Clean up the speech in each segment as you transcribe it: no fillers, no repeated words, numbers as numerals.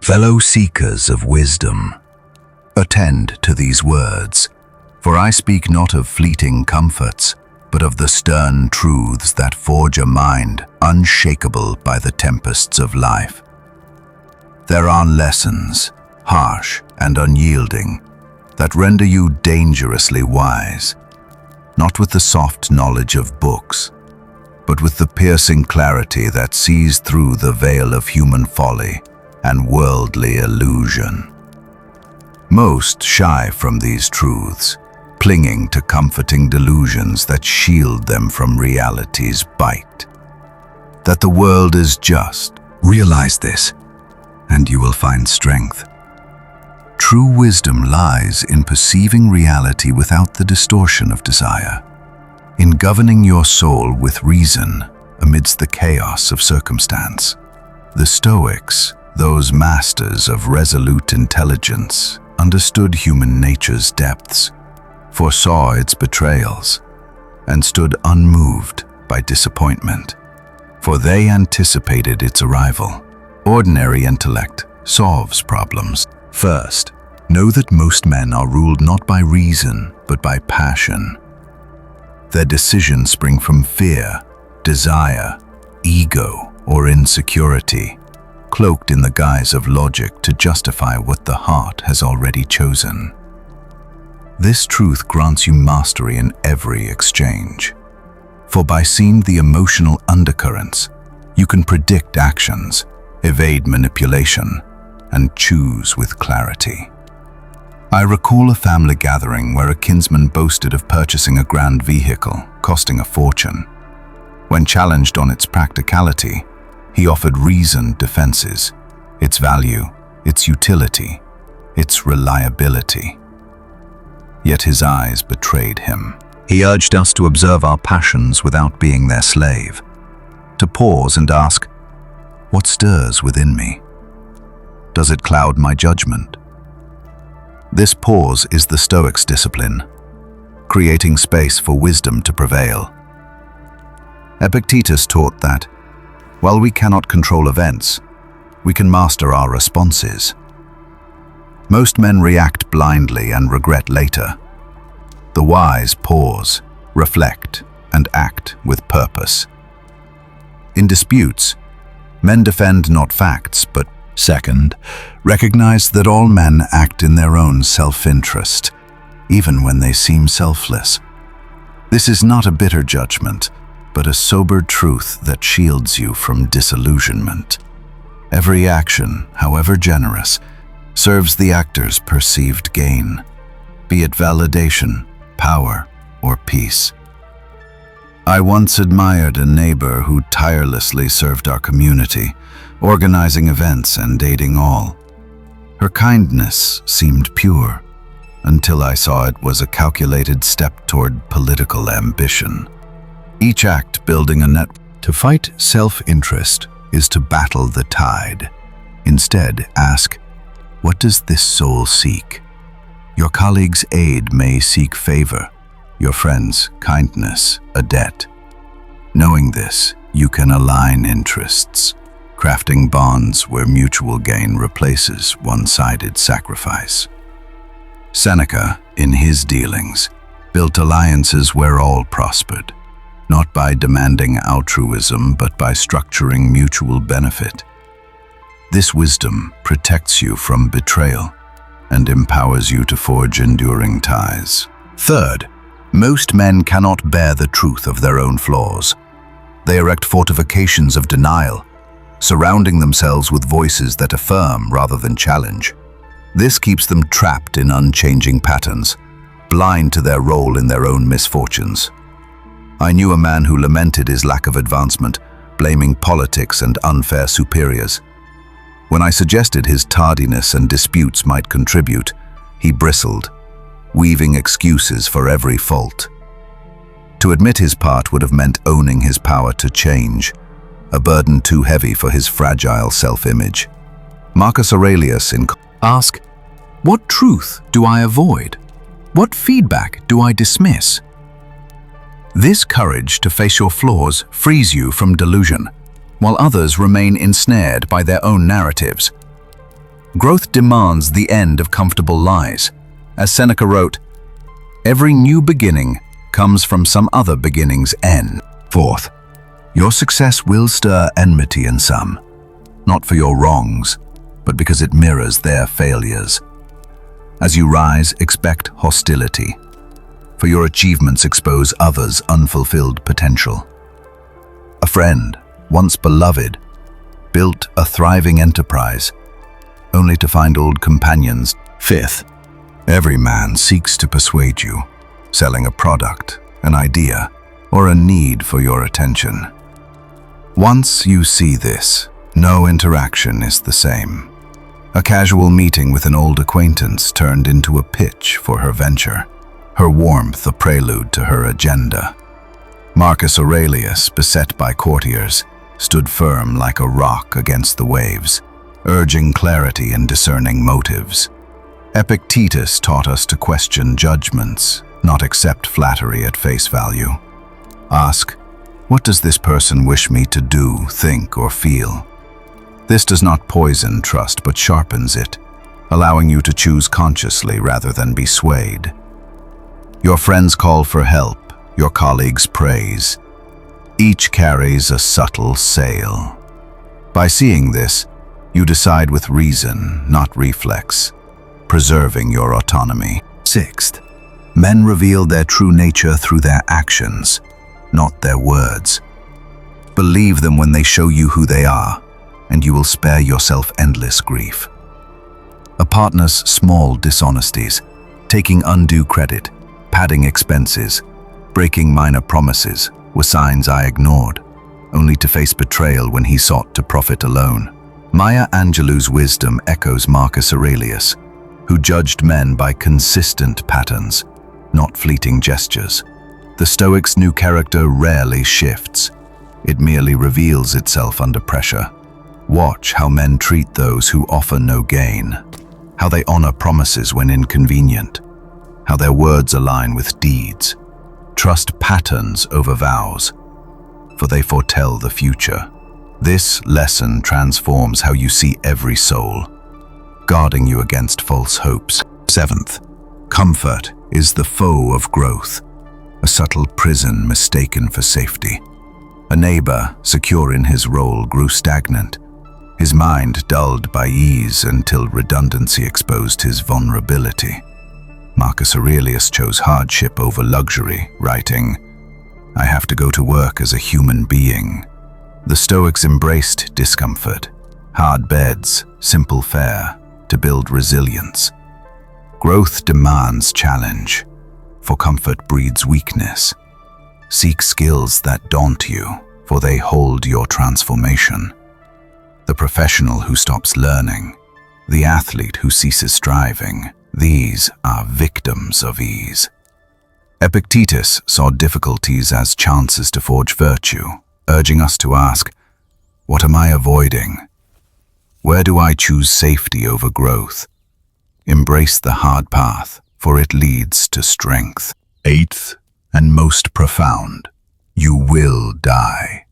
Fellow seekers of wisdom, attend to these words, for I speak not of fleeting comforts, but of the stern truths that forge a mind unshakable by the tempests of life. There are lessons, harsh and unyielding, that render you dangerously wise, not with the soft knowledge of books, but with the piercing clarity that sees through the veil of human folly and worldly illusion. Most shy from these truths, clinging to comforting delusions that shield them from reality's bite. That the world is just. Realize this, and you will find strength. True wisdom lies in perceiving reality without the distortion of desire, in governing your soul with reason amidst the chaos of circumstance. The Stoics, those masters of resolute intelligence, understood human nature's depths, foresaw its betrayals, and stood unmoved by disappointment, for they anticipated its arrival. Ordinary intellect solves problems. First, know that most men are ruled not by reason, but by passion. Their decisions spring from fear, desire, ego, or insecurity, cloaked in the guise of logic to justify what the heart has already chosen. This truth grants you mastery in every exchange, for by seeing the emotional undercurrents, you can predict actions, evade manipulation, and choose with clarity. I recall a family gathering where a kinsman boasted of purchasing a grand vehicle, costing a fortune. When challenged on its practicality, he offered reasoned defenses: its value, its utility, its reliability. Yet his eyes betrayed him. He urged us to observe our passions without being their slave, to pause and ask, what stirs within me? Does it cloud my judgment? This pause is the Stoics' discipline, creating space for wisdom to prevail. Epictetus taught that, while we cannot control events, we can master our responses. Most men react blindly and regret later. The wise pause, reflect, and act with purpose. In disputes, men defend not facts, but second, recognize that all men act in their own self-interest, even when they seem selfless. This is not a bitter judgment, but a sober truth that shields you from disillusionment. Every action, however generous, serves the actor's perceived gain, be it validation, power, or peace. I once admired a neighbor who tirelessly served our community, organizing events and aiding all. Her kindness seemed pure, until I saw it was a calculated step toward political ambition. Each act building a net. To fight self-interest is to battle the tide. Instead, ask, what does this soul seek? Your colleague's aid may seek favor, your friend's kindness a debt. Knowing this, you can align interests, crafting bonds where mutual gain replaces one-sided sacrifice. Seneca, in his dealings, built alliances where all prospered, not by demanding altruism, but by structuring mutual benefit. This wisdom protects you from betrayal and empowers you to forge enduring ties. Third, most men cannot bear the truth of their own flaws. They erect fortifications of denial, surrounding themselves with voices that affirm rather than challenge. This keeps them trapped in unchanging patterns, blind to their role in their own misfortunes. I knew a man who lamented his lack of advancement, blaming politics and unfair superiors. When I suggested his tardiness and disputes might contribute, he bristled, weaving excuses for every fault. To admit his part would have meant owning his power to change, a burden too heavy for his fragile self-image. Marcus Aurelius ask, what truth do I avoid? What feedback do I dismiss? This courage to face your flaws frees you from delusion, while others remain ensnared by their own narratives. Growth demands the end of comfortable lies. As Seneca wrote, "Every new beginning comes from some other beginning's end." Fourth, your success will stir enmity in some, not for your wrongs, but because it mirrors their failures. As you rise, expect hostility, for your achievements expose others' unfulfilled potential. A friend, once beloved, built a thriving enterprise, only to find old companions. Fifth, every man seeks to persuade you, selling a product, an idea, or a need for your attention. Once you see this, no interaction is the same. A casual meeting with an old acquaintance turned into a pitch for her venture, her warmth a prelude to her agenda. Marcus Aurelius, beset by courtiers, stood firm like a rock against the waves, urging clarity and discerning motives. Epictetus taught us to question judgments, not accept flattery at face value. Ask, what does this person wish me to do, think, or feel? This does not poison trust, but sharpens it, allowing you to choose consciously rather than be swayed. Your friends call for help, your colleagues praise. Each carries a subtle sail. By seeing this, you decide with reason, not reflex, preserving your autonomy. Sixth, men reveal their true nature through their actions, not their words. Believe them when they show you who they are, and you will spare yourself endless grief. A partner's small dishonesties, taking undue credit, padding expenses, breaking minor promises, were signs I ignored, only to face betrayal when he sought to profit alone. Maya Angelou's wisdom echoes Marcus Aurelius, who judged men by consistent patterns, not fleeting gestures. The Stoic's new character rarely shifts. It merely reveals itself under pressure. Watch how men treat those who offer no gain, how they honor promises when inconvenient, how their words align with deeds. Trust patterns over vows, for they foretell the future. This lesson transforms how you see every soul, guarding you against false hopes. Seventh, comfort is the foe of growth, a subtle prison mistaken for safety. A neighbor, secure in his role, grew stagnant, his mind dulled by ease until redundancy exposed his vulnerability. Marcus Aurelius chose hardship over luxury, writing, "I have to go to work as a human being." The Stoics embraced discomfort, hard beds, simple fare, to build resilience. Growth demands challenge, for comfort breeds weakness. Seek skills that daunt you, for they hold your transformation. The professional who stops learning, the athlete who ceases striving, these are victims of ease. Epictetus saw difficulties as chances to forge virtue, urging us to ask, what am I avoiding? Where do I choose safety over growth? Embrace the hard path, for it leads to strength. Eighth, and most profound, you will die,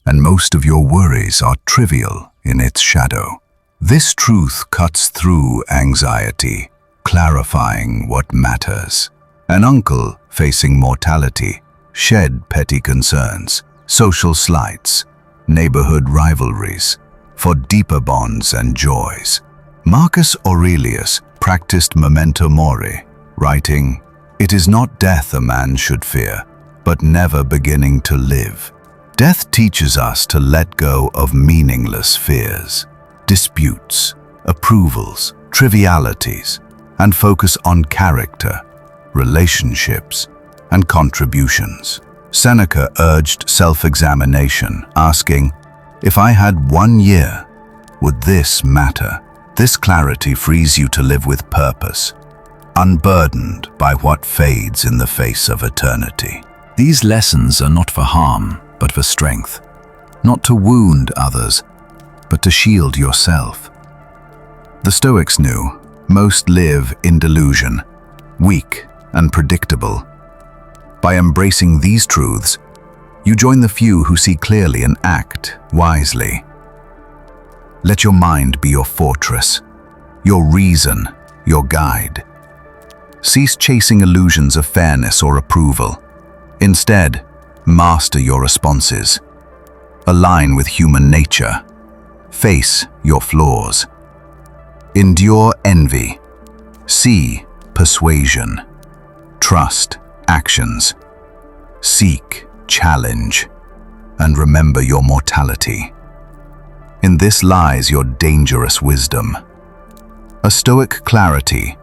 and most of your worries are trivial in its shadow. This truth cuts through anxiety, clarifying what matters. An uncle facing mortality shed petty concerns, social slights, neighborhood rivalries, for deeper bonds and joys. Marcus Aurelius practiced memento mori, writing, "It is not death a man should fear, but never beginning to live." Death teaches us to let go of meaningless fears, disputes, approvals, trivialities, and focus on character, relationships, and contributions. Seneca urged self-examination, asking, "If I had 1 year, would this matter?" This clarity frees you to live with purpose, unburdened by what fades in the face of eternity. These lessons are not for harm, but for strength, not to wound others, but to shield yourself. The Stoics knew most live in delusion, weak and predictable. By embracing these truths, you join the few who see clearly and act wisely. Let your mind be your fortress, your reason, your guide. Cease chasing illusions of fairness or approval. Instead, master your responses. Align with human nature. Face your flaws. Endure envy. See persuasion. Trust actions. Seek challenge. And remember your mortality. In this lies your dangerous wisdom. A Stoic clarity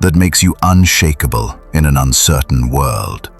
that makes you unshakable in an uncertain world.